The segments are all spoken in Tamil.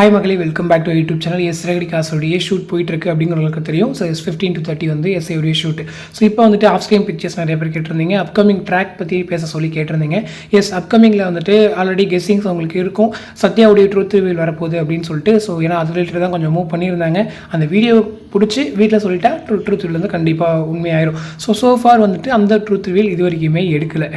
ஹாய் மக்களே, welcome back to YouTube channel. எஸ் ரெகடி காசோடைய ஷூட் போயிட்டுருக்கு அப்படிங்கிறவங்களுக்கு தெரியும். ஸோ 15 to 30 வந்து எஸ்ஐடைய ஷூட். ஸோ இப்போ வந்துட்டு ஆஃப் ஸ்க்ரீன் பிக்சர்ஸ் நிறைய பேர் கேட்டிருந்தீங்க. அப்கமிங் ட்ராக் பற்றி பேச சொல்லி கேட்டிருந்தீங்க. எஸ், அப்கமிங்கில் வந்துட்டு ஆல்ரெடி கெஸ்ஸிங்ஸ் உங்களுக்கு இருக்கும். சத்யாவுடைய ட்ரூத் ரிவீல் வரப்போகுது அப்படின்னு சொல்லிட்டு. ஸோ ஏன்னா அது ரிலேட்டட் தான் கொஞ்சம் மூவ் பண்ணியிருந்தாங்க. அந்த வீடியோ பிடிச்சி வீட்டில் சொல்லிட்டா ட்ரூத் ரிவீல் வந்து கண்டிப்பாக உண்மையாயிரும். ஸோ ஃபார் வந்துட்டு அந்த ட்ரூத் ரிவீல் இது வரைக்குமே எடுக்கலை.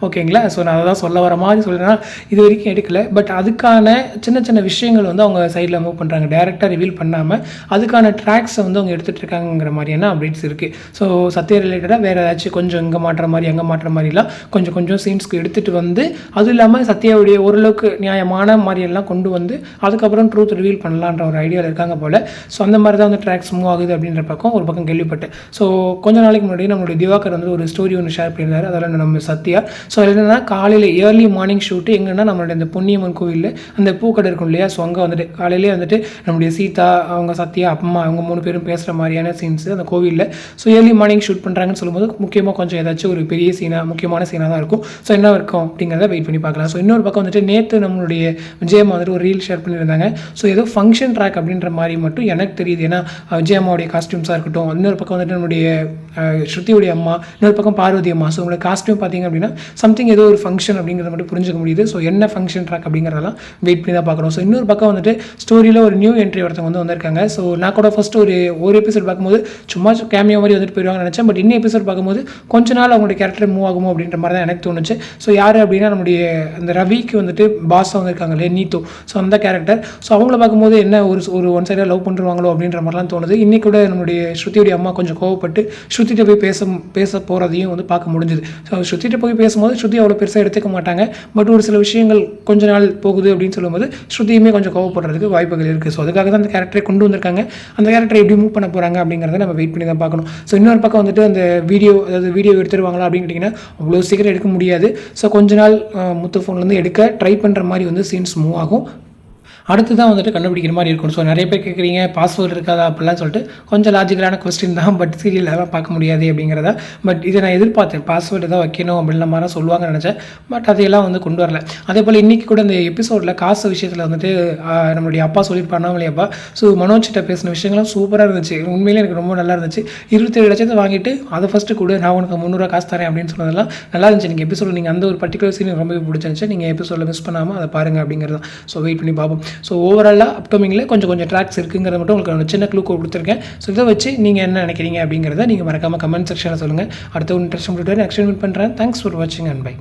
ஓகேங்களா? ஸோ நான் அதை தான் சொல்ல வர மாதிரி சொல்கிறேன்னா இது வரைக்கும் எடுக்கலை. பட் அதுக்கான சின்ன சின்ன விஷயங்கள் வந்து அவங்க சைடில் மூவ் பண்ணுறாங்க. டேரெக்டாக ரிவீல் பண்ணாமல் அதுக்கான ட்ராக்ஸை வந்து அவங்க எடுத்துகிட்டு இருக்காங்கிற மாதிரியான அப்டேட்ஸ் இருக்குது. ஸோ சத்யா ரிலேட்டடாக வேறு ஏதாச்சும் கொஞ்சம் இங்கே மாட்டுற மாதிரி அங்கே மாட்டுற மாதிரிலாம் கொஞ்சம் சீன்ஸ்க்கு எடுத்துகிட்டு வந்து, அதுவும் இல்லாமல் சத்யாவுடைய ஓரளவுக்கு நியாயமான மாதிரியெல்லாம் கொண்டு வந்து அதுக்கப்புறம் ட்ரூத் ரிவீல் பண்ணலான்ற ஒரு ஐடியாவில் இருக்காங்க போல். ஸோ அந்த மாதிரி தான் வந்து ட்ராக்ஸ் மூவ் ஆகுது அப்படின்ற பக்கம் ஒரு பக்கம் கேள்விப்பட்டேன். ஸோ கொஞ்ச நாளைக்கு முன்னாடி நம்மளுடைய திவாகர் வந்து ஒரு ஸ்டோரி ஒன்று ஷேர் பண்ணியிருந்தார். அதில் நம்ம சத்யா ஸோ என்னென்னா காலையில் ஏர்லி மார்னிங் ஷூட்டு எங்கன்னா நம்மளுடைய இந்த பொன்னியம்மன் கோவிலில் அந்த பூக்கடை இருக்கும் இல்லையா? ஸோ அங்கே வந்துட்டு காலையிலே வந்துட்டு நம்முடைய சீதா, அவங்க சத்யா, அம்மா, அவங்க 3 பேரும் பேசுகிற மாதிரியான சீன்ஸு அந்த கோவிலில். ஸோ ஏர்லி மார்னிங் ஷூட் பண்ணுறாங்கன்னு சொல்லும்போது முக்கியமாக கொஞ்சம் ஏதாச்சும் ஒரு பெரிய சீனாக முக்கியமான சீனாக தான் இருக்கும். ஸோ என்ன இருக்கும் அப்படிங்கிறத வெயிட் பண்ணி பார்க்கலாம். ஸோ இன்னொரு பக்கம் வந்துட்டு நேற்று நம்மளுடைய விஜயம்மா வந்துட்டு ஒரு ரீல் ஷேர் பண்ணியிருந்தாங்க. ஸோ ஏதோ ஃபங்க்ஷன் ட்ராக் அப்படின்ற மாதிரி மட்டும் எனக்கு தெரியுது. ஏன்னா விஜயம்மாவுடைய காஸ்டியூம்ஸாக இருக்கட்டும், இன்னொரு பக்கம் வந்துட்டு நம்மளுடைய ஸ்ருதியுடைய அம்மா, இன்னொரு பக்கம் பார்வதி அம்மா. ஸோ உங்களோட காஸ்டியூம் பார்த்திங்க அப்படின்னா சம்திங் ஏதோ ஒரு ஃபங்க்ஷன் அப்படிங்கிறத மட்டும் புரிஞ்சுக்க முடியுது. ஸோ என்ன ஃபங்க்ஷன் ட்ராக் அப்படிங்கிறதெல்லாம் வெயிட் பண்ணி தான் பார்க்குறோம். ஸோ இன்னொரு பக்கம் வந்துட்டு ஸ்டோரியில் ஒரு நியூ என்ட்ரி ஒருத்தவங்க வந்து வந்திருக்காங்க. ஸோ நான் கூட ஃபஸ்ட்டு ஒரு எபிசோட் பார்க்கும்போது சும்மா கேமியோ மாதிரி வந்துட்டு போயிடுவாங்கன்னு நினச்சேன். பட் இன்னும் எபிசோட் பார்க்கும்போது கொஞ்ச நாள் அவங்களுடைய கேரக்டர் மூவ் ஆகுமோ அப்படின்ற மாதிரி தான் எனக்கு தோணுச்சு. ஸோ யார் அப்படின்னா நம்முடைய அந்த ரவிக்கு வந்துட்டு பாஸாக வந்திருக்காங்க இல்லையா, நீத்தோ. ஸோ அந்த கேரக்டர். ஸோ அவங்கள பார்க்கும்போது என்ன ஒரு ஒன் சைடாக லவ் பண்ணுவாங்களோ அப்படின்ற மாதிரிலாம் தோணுது. இன்றைக்கி கூட நம்மளுடைய ஸ்ருதியுடைய அம்மா கொஞ்சம் கோவப்பட்டு ஸ்ருதிட்ட போய் பேச போகிறதையும் வந்து பார்க்க முடிஞ்சுது. ஸோ ஸ்ருதிட்ட போய் பேசும்போது ஸ்ருதி அவ்வளோ பெருசாக எடுத்துக்க மாட்டாங்க. பட் ஒரு சில விஷயங்கள் கொஞ்ச நாள் போகுது அப்படின்னு சொல்லும்போது ஸ்ருதியுமே கொஞ்சம் கோவப்படுறதுக்கு வாய்ப்புகள் இருக்குது. ஸோ அதுக்காக தான் அந்த கேரக்டரை கொண்டு வந்திருக்காங்க. அந்த கேரக்டரை எப்படி மூவ் பண்ண போகிறாங்க அப்படிங்கிறத நம்ம வெயிட் பண்ணி தான் பார்க்கணும். ஸோ இன்னொரு பக்கம் வந்துட்டு அந்த வீடியோ எடுத்துருவாங்களா அப்படின்னு கேட்டிங்கன்னா அவ்வளோ சீக்கிரம் எடுக்க முடியாது. ஸோ கொஞ்ச நாள் முத்து ஃபோன்லேருந்து எடுக்க ட்ரை பண்ணுற மாதிரி வந்து சீன்ஸ் மூவ் ஆகும். அடுத்து தான் வந்துட்டு கண்டுபிடிக்கிற மாதிரி இருக்கும். ஸோ நிறைய பேர் கேட்குறீங்க பாஸ்வேர்டு இருக்காதா அப்படிலாம் சொல்லிட்டு. கொஞ்சம் லாஜிக்கலான கொஸ்டின் தான். பட் சீரியலெல்லாம் பார்க்க முடியாது அப்படிங்கிறத. பட் இதை நான் எதிர்பார்த்தேன், பாஸ்வேர்டு தான் வைக்கணும் அப்படின்ற மாதிரி சொல்லுவாங்கன்னு நினச்சேன். பட் அதையெல்லாம் வந்து கொண்டு வரல. அதே போல் இன்றைக்கி கூட இந்த எபிசோடில் காசு விஷயத்தில் வந்துட்டு நம்மளுடைய அப்பா சொல்லியிருப்பாங்க இல்லையாப்பா. ஸோ மனோஜ்கிட்ட பேசின விஷயங்கள்லாம் சூப்பராக இருந்துச்சு. உண்மையிலே எனக்கு ரொம்ப நல்லா இருந்துச்சு. 27 லட்சத்தை வாங்கிட்டு அதை ஃபஸ்ட்டு கூட நான் உனக்கு 300 காசு தரேன் அப்படின்னு சொன்னதெல்லாம் நல்லா இருந்துச்சு. நீங்கள் எபிசோடில் நீங்கள் அந்த ஒரு பர்டிகுலர் சீன் ரொம்ப பிடிச்சிருந்துச்சு. நீங்கள் எபிசோடில் மிஸ் பண்ணாமல் அதை பாருங்கள் அப்படிங்கிறது தான். ஸோ வெயிட் பண்ணி பார்ப்போம். ஸோ ஓவராலாக அப்கமிங்கில் கொஞ்சம் ட்ராக்ஸ் இருக்குங்கிறத மட்டும் உங்களுக்கு சின்ன க்ளூ கொடுத்துருக்கேன். ஸோ இதை வச்சு நீங்கள் என்ன நினைக்கிறீங்க அப்படிங்கிறத நீங்கள் மறக்காமல் கமெண்ட் செக்ஷனில் சொல்லுங்கள். அடுத்த ஒரு இன்ட்ரெஸ்டிங் வீடியோ நெக்ஸ்ட் மீட் பண்ணுறேன். தேங்க்ஸ் ஃபார் வாட்சிங் அண்ட் பை.